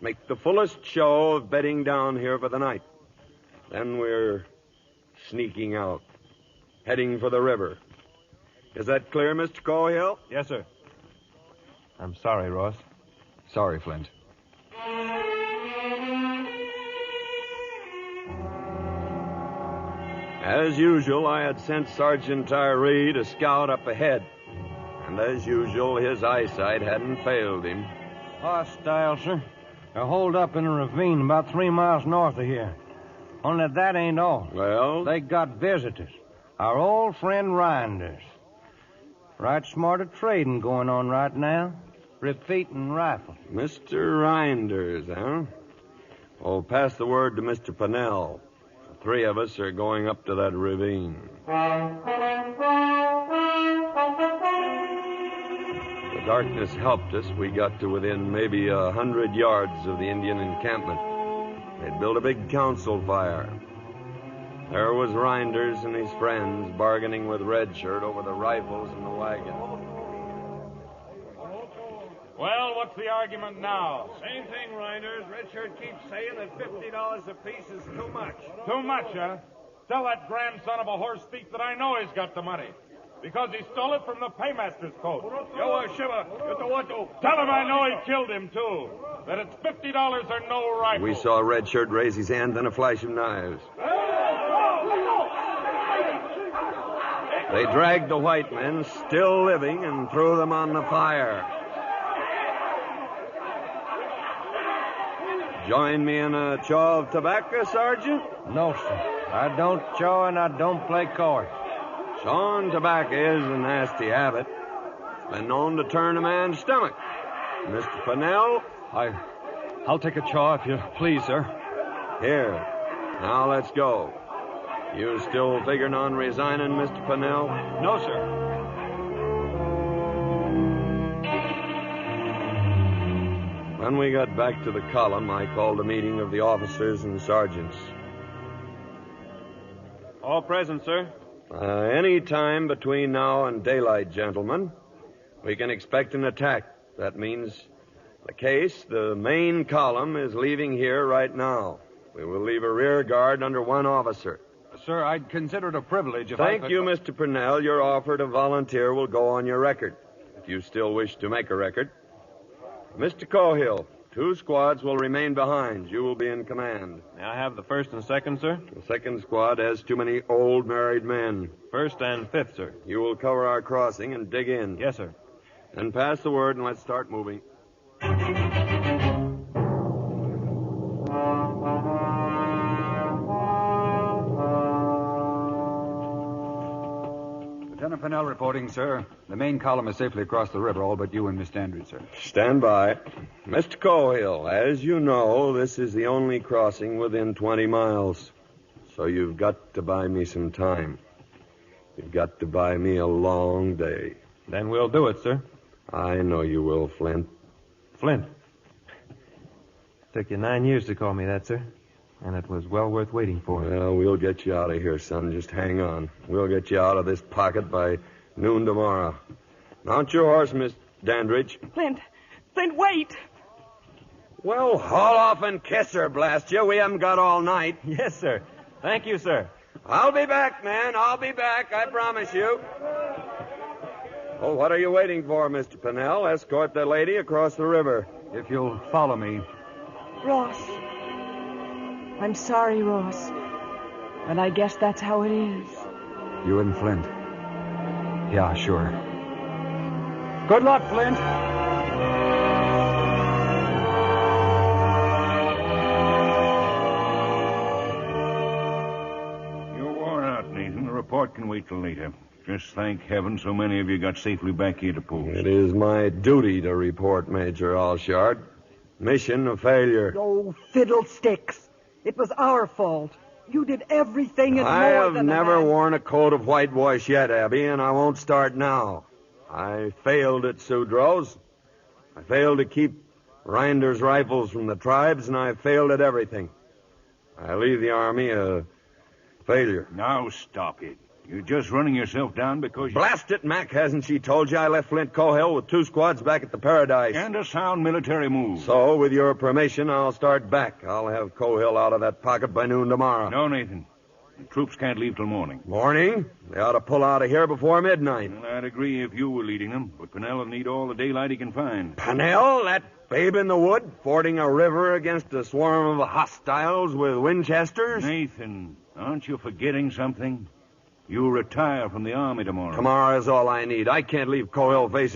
make the fullest show of bedding down here for the night. Then we're sneaking out, heading for the river. Is that clear, Mr. Cohill? Yes, sir. I'm sorry, Ross. Sorry, Flint. As usual, I had sent Sergeant Tyree to scout up ahead. And as usual, his eyesight hadn't failed him. Hostile, sir. They're holed up in a ravine about 3 miles north of here. Only that ain't all. Well? They got visitors. Our old friend Rinders. Right smart of trading going on right now. Repeating rifles. Mr. Rinders, huh? Oh, pass the word to Mr. Pennell. The 3 of us are going up to that ravine. The darkness helped us. We got to within maybe 100 yards of the Indian encampment. They'd built a big council fire. There was Rinders and his friends bargaining with Redshirt over the rifles in the wagon. Well, what's the argument now? Same thing, Rinders. Redshirt keeps saying that $50 apiece is too much. Too much, huh? Tell that grandson of a horse thief that I know he's got the money. Because he stole it from the paymaster's coat. Yo, Shiva, you don't want to. Tell him I know he killed him, too. That it's $50 or no rifle. We saw Redshirt raise his hand, then a flash of knives. They dragged the white men, still living, and threw them on the fire. Join me in a chaw of tobacco, Sergeant? No, sir. I don't chaw and I don't play cards. Chawing tobacco is a nasty habit. It's been known to turn a man's stomach. Mr. Pennell? I'll take a chaw if you please, sir. Here. Now let's go. You still figuring on resigning, Mr. Pennell? No, sir. When we got back to the column, I called a meeting of the officers and sergeants. All present, sir. Any time between now and daylight, gentlemen, we can expect an attack. That means the main column is leaving here right now. We will leave a rear guard under 1 officer. Sir, I'd consider it a privilege if Thank you, Mr. Purnell. Your offer to volunteer will go on your record, if you still wish to make a record. Mr. Cohill, 2 squads will remain behind. You will be in command. May I have the 1st and 2nd, sir? The 2nd squad has too many old married men. 1st and 5th, sir. You will cover our crossing and dig in. Yes, sir. Then pass the word and let's start moving. Lieutenant Pennell reporting, sir. The main column is safely across the river, all but you and Miss Dandridge, sir. Stand by. Mr. Cohill, as you know, this is the only crossing within 20 miles. So you've got to buy me some time. You've got to buy me a long day. Then we'll do it, sir. I know you will, Flint. Flint. Took you 9 years to call me that, sir. And it was well worth waiting for. Well, we'll get you out of here, son. Just hang on. We'll get you out of this pocket by noon tomorrow. Mount your horse, Miss Dandridge. Flint, wait. Well, haul off and kiss her, blast you. We haven't got all night. Yes, sir. Thank you, sir. I'll be back, man. I'll be back. I promise you. Oh, what are you waiting for, Mr. Pennell? Escort the lady across the river. If you'll follow me. Ross. I'm sorry, Ross. But I guess that's how it is. You and Flint. Yeah, sure. Good luck, Flint. You're worn out, Nathan. The report can wait till later. Just thank heaven so many of you got safely back here to post. It is my duty to report, Major Allshard. Mission a failure. Oh, fiddlesticks. It was our fault. You did everything and I more have than never that. worn a coat of whitewash yet, Abby, and I won't start now. I failed at Sudrow's. I failed to keep Rinders' rifles from the tribes, and I failed at everything. I leave the Army a failure. Now stop it. You're just running yourself down because you... Blast it, Mac. Hasn't she told you I left Flint Cohill with 2 squads back at the Paradise? And a sound military move. So, with your permission, I'll start back. I'll have Cohill out of that pocket by noon tomorrow. No, Nathan. The troops can't leave till morning. Morning? They ought to pull out of here before midnight. Well, I'd agree if you were leading them, but Pennell will need all the daylight he can find. Pennell? That babe in the wood? Fording a river against a swarm of hostiles with Winchesters? Nathan, aren't you forgetting something? You retire from the Army tomorrow. Tomorrow is all I need. I can't leave Cohill facing